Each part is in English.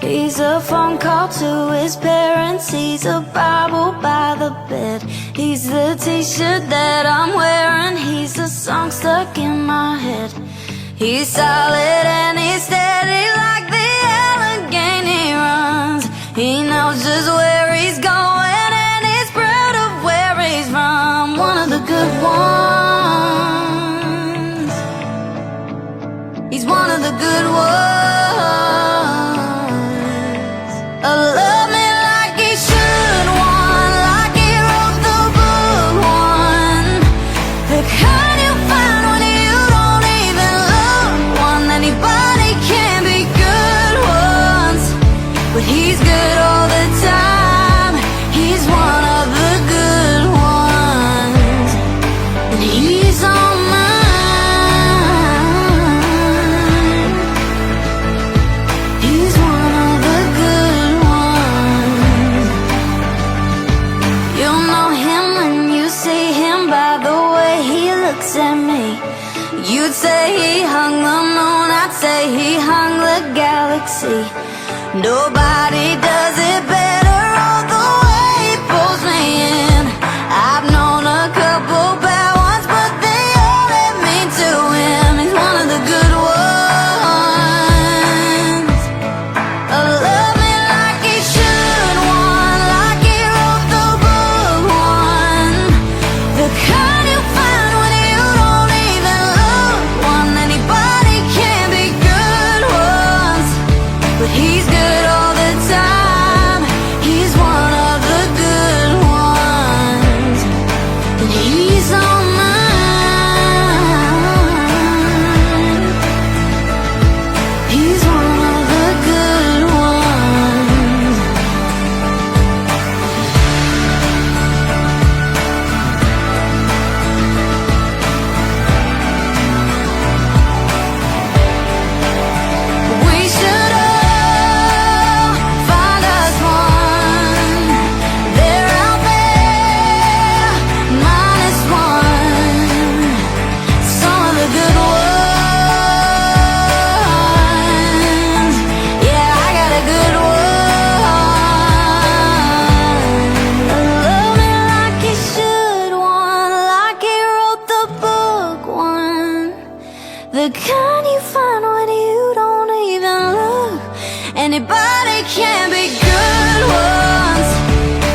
He's a phone call to his parents. He's a Bible by the bed. He's the t-shirt that I'm wearing. He's a song stuck in my head. He's solid and he's steady like the Allegheny runs. He knows just where he's going and he's proud of where he's from. One of the good ones. He's one of the good ones. Love me like he should, one like he wrote the book, one the kind you find when you don't even look, one anybody can be good once, but he's good all the time. He's one of the good ones, and he's on mine. He's one of the good ones. You'll know him when you see him by the way he looks at me. You'd say he hung the moon, I'd say he hung the galaxy. Nobody does it better, all the way he pulls me in. I've known a couple bad ones, but they all led me to him. He's one of the good ones. Love me like he should, one like he wrote the book, one the kind you find when you don't even look, one anybody can be good once, but he's good all the time. He's one of the good ones, and he's on mine. He's one of the good ones. We should all find us one. They're out there, minus one. Some of the good ones. Yeah, I got a good one. Love me like he should, one like he wrote the book, one the kind you find when you don't even look. Anybody can be good once,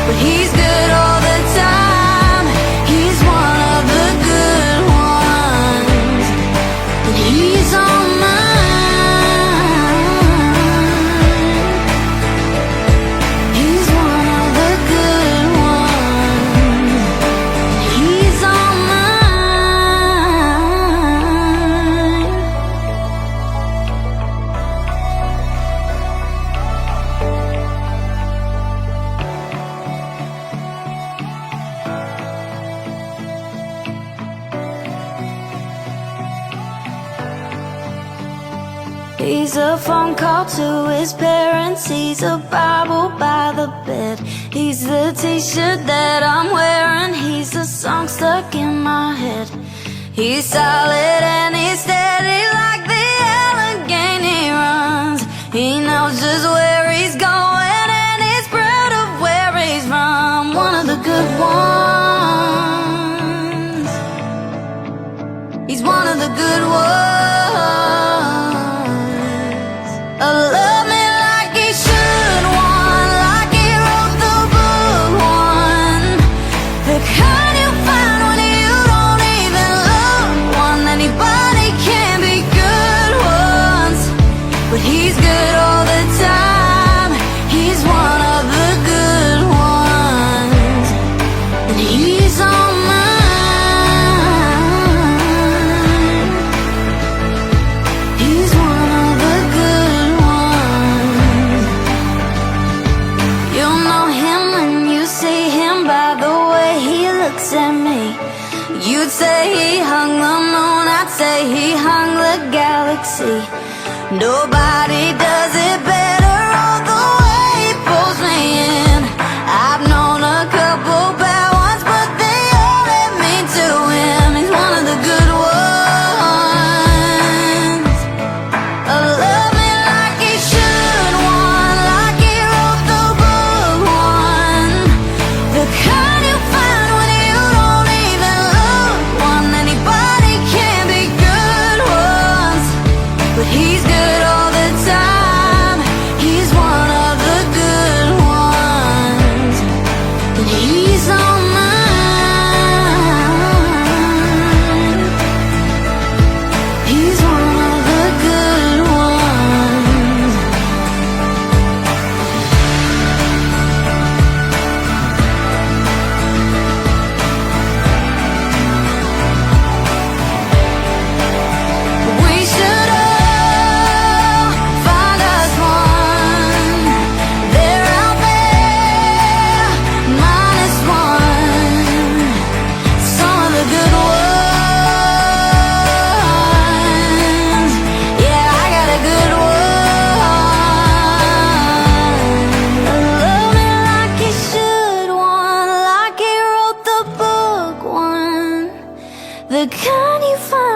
but he's good all the time. He's one of the good ones, and he's on mine. He's one of the good ones, and he's on mine. He's a phone call to his parents. He's a Bible by the bed. He's the t-shirt that I'm wearing. He's a song stuck in my head. He's solid and he's steady like the Allegheny runs. He knows just where he's going and he's proud of where he's from. One of the good ones. He's one of the good ones. Love me like he should, one like he wrote the book, one the kind you find when you don't even look, one anybody can be good once, but he's good all the time. He's one of the good ones, and he's on mine. He's one of the good ones. You'll know him when you see him by the way he looks at me. You'd say he hung the moon, I'd say he hung the galaxy. Nobody does it better, all the way he pulls me in. I've known a couple bad ones, but they all led me to him. He's one of the good ones. Love me like he should, one he's all mine. He's one of the good ones. We should all find us one. They're out there, minus one. Some of the good ones. Yeah, I got a good one. Love me like he should, one like he wrote the book, one. The kind you find